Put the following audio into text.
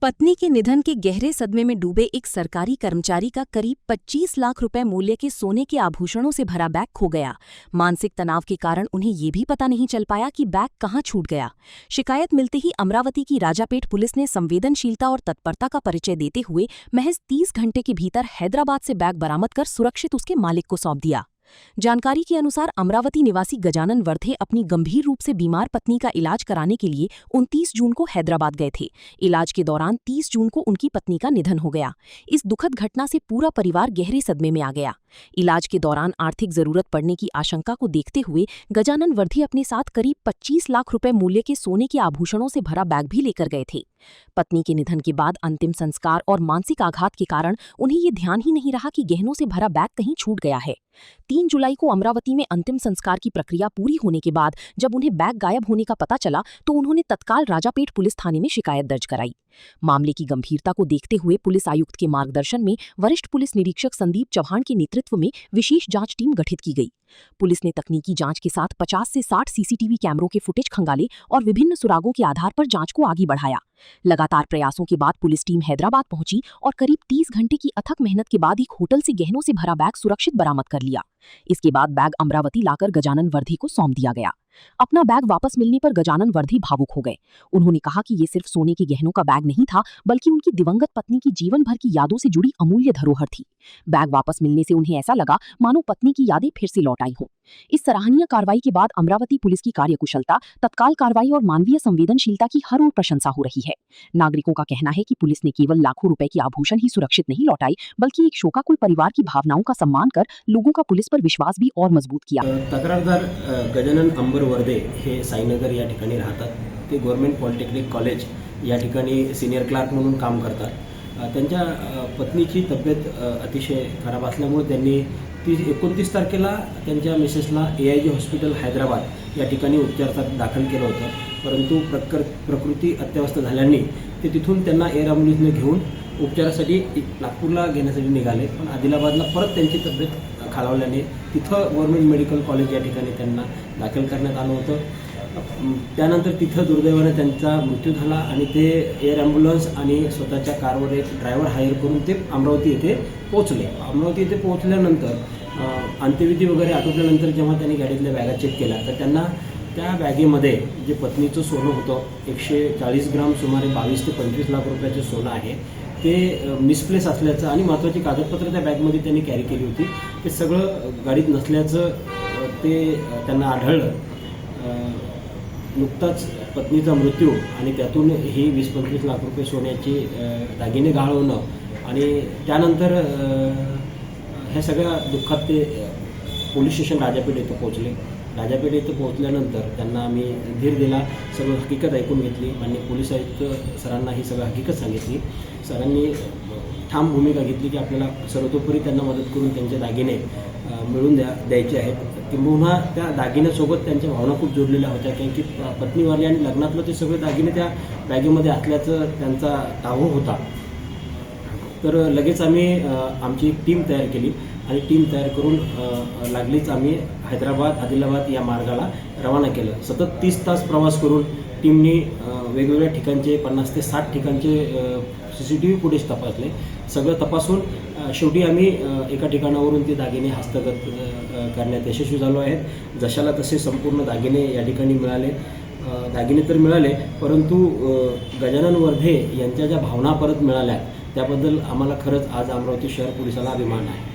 पत्नी के निधन के गहरे सदमे में डूबे एक सरकारी कर्मचारी का करीब 25 लाख रुपए मूल्य के सोने के आभूषणों से भरा बैग खो गया। मानसिक तनाव के कारण उन्हें ये भी पता नहीं चल पाया कि बैग कहां छूट गया। शिकायत मिलते ही अमरावती की राजापेट पुलिस ने संवेदनशीलता और तत्परता का परिचय देते हुए महज 30 घंटे के भीतर हैदराबाद से बैग बरामद कर सुरक्षित उसके मालिक को सौंप दिया। जानकारी के अनुसार अमरावती निवासी गजानन वर्धे अपनी गंभीर रूप से बीमार पत्नी का इलाज कराने के लिए 29 जून को हैदराबाद गए थे। इलाज के दौरान 30 जून को उनकी पत्नी का निधन हो गया। इस दुखद घटना से पूरा परिवार गहरे सदमे में आ गया। इलाज के दौरान आर्थिक जरूरत पड़ने की आशंका को देखते हुए गजानन वर्धे अपने साथ करीब 25 लाख रुपए मूल्य के सोने के आभूषणों से भरा बैग भी लेकर गए थे। पत्नी के निधन के बाद अंतिम संस्कार और मानसिक आघात के कारण उन्हें ये ध्यान ही नहीं रहा कि गहनों से भरा बैग कहीं छूट गया है। 3 जुलाई को अमरावती में अंतिम संस्कार की प्रक्रिया पूरी होने के बाद जब उन्हें बैग गायब होने का पता चला तो उन्होंने तत्काल राजापेट पुलिस थाने में शिकायत दर्ज कराई। मामले की गंभीरता को देखते हुए पुलिस आयुक्त के मार्गदर्शन में वरिष्ठ पुलिस निरीक्षक संदीप चौहान के नेतृत्व में विशेष जांच टीम गठित की गई। पुलिस ने तकनीकी जांच के साथ 50 से 60 सीसीटीवी कैमरों के फुटेज खंगाले और विभिन्न सुरागों के आधार पर जांच को आगे बढ़ाया। लगातार प्रयासों के बाद पुलिस टीम हैदराबाद पहुंची और करीब 30 घंटे की अथक मेहनत के बाद एक होटल से गहनों से भरा बैग सुरक्षित बरामद कर लिया। इसके बाद बैग अमरावती लाकर गजानन वर्धे को सौंप दिया गया। अपना बैग वापस मिलने पर गजानन वर्धे भावुक हो गए। उन्होंने कहा कि ये सिर्फ सोने के गहनों का बैग नहीं था, बल्कि उनकी दिवंगत पत्नी की जीवन भर की यादों से जुड़ी अमूल्य धरोहर थी। बैग वापस मिलने से उन्हें ऐसा लगा मानो पत्नी की यादें फिर से लौट आई हों। इस सराहनीय कार्रवाई के बाद अमरावती पुलिस की कार्यकुशलता, तत्काल कार्रवाई और मानवीय संवेदनशीलता की हर ओर प्रशंसा हो रही है। नागरिकों का कहना है कि पुलिस ने केवल लाखों रुपए की आभूषण ही सुरक्षित नहीं लौटाई, बल्कि एक शोकाकुल परिवार की भावनाओं का सम्मान कर लोगों का पुलिस पर विश्वास भी और मजबूत किया। तक्रारदार गजानन अंबर वर्धे हे साईनगर या ठिकाणी राहतात। ते गव्हर्नमेंट पॉलिटेक्निक कॉलेज या ठिकाणी सिनियर क्लार्क म्हणून काम करतात। त्यांच्या पत्नीची तब्येत अतिशय खराब असल्यामुळे त्यांनी 29 तारखेला त्यांच्या मिसेसला AIG हॉस्पिटल हैदराबाद या ठिकाणी उपचारासाठी दाखल केलं होतं, परंतु प्रकृती अत्यवस्थ झाल्याने ते तिथून त्यांना एअर ॲम्ब्युलन्सने घेऊन उपचारासाठी नागपूरला घेण्यासाठी निघाले। पण आदिलाबादला परत त्यांची तब्येत खालावल्याने तिथं गव्हर्नमेंट मेडिकल कॉलेज या ठिकाणी त्यांना दाखल करण्यात आलं होतं। त्यानंतर तिथं दुर्दैवाने त्यांचा मृत्यू झाला आणि ते एअर ॲम्ब्युलन्स आणि स्वतःच्या कारवर एक ड्रायव्हर हायर करून ते अमरावती येथे पोहोचले। अमरावती येथे पोहोचल्यानंतर अंत्यविधी वगैरे आटोपल्यानंतर जेव्हा त्यांनी गाडीतल्या बॅगा चेक केल्या तर त्यांना त्या बॅगेमध्ये जे पत्नीचं सोनं होतं 140 ग्राम सुमारे 22 ते 25 लाख रुपयाचं सोनं आहे ते मिसप्लेस असल्याचं आणि महत्त्वाची कागदपत्र त्या बॅगमध्ये त्यांनी कॅरी केली होती ते सगळं गाडीत नसल्याचं ते त्यांना आढळलं। नुकताच पत्नीचा मृत्यू आणि त्यातून ही 20-25 लाख रुपये सोन्याचे दागिने गहाळवणं आणि त्यानंतर ह्या सगळ्या दुःखात ते पोलीस स्टेशन राजापेठ येथे पोहोचले। राजापेठ येथे पोहोचल्यानंतर त्यांना आम्ही धीर दिला, सगळं हकीकत ऐकून घेतली आणि पोलीस आयुक्त सरांना ही सगळं हकीकत सांगितली। सरांनी ठाम भूमिका घेतली की आपल्याला सर्वतोपरी त्यांना मदत करून त्यांचे दागिने मिळवून द्यायचे आहेत। किंबहुना त्या दागिन्यासोबत त्यांच्या भावना खूप जोडलेल्या होत्या, कारण की पत्नी वारली आणि लग्नातलं ते सगळे दागिने त्या बॅगेमध्ये असल्याचं त्यांचा ताहू होता। तर लगेच आम्ही आमची एक टीम तयार केली आणि टीम तयार करून लागलीच आम्ही हैदराबाद आदिलाबाद या मार्गाला रवाना केलं। सतत 30 तास प्रवास करून टीमनी वेगवेगळ्या ठिकाणचे 50 ते 60 ठिकाणचे CCTV फुटेज तपासले। सगळं तपासून शेवटी आम्ही एका ठिकाणावरून ते दागिने हस्तगत करण्यात यशस्वी झालो आहेत। जशाला तसे संपूर्ण दागिने या ठिकाणी मिळाले। दागिने तर मिळाले, परंतु गजानन वर्धे यांच्या ज्या भावना परत मिळाल्या त्याबद्दल आम्हाला खरंच आज अमरावती शहर पोलिसाला अभिमान आहे।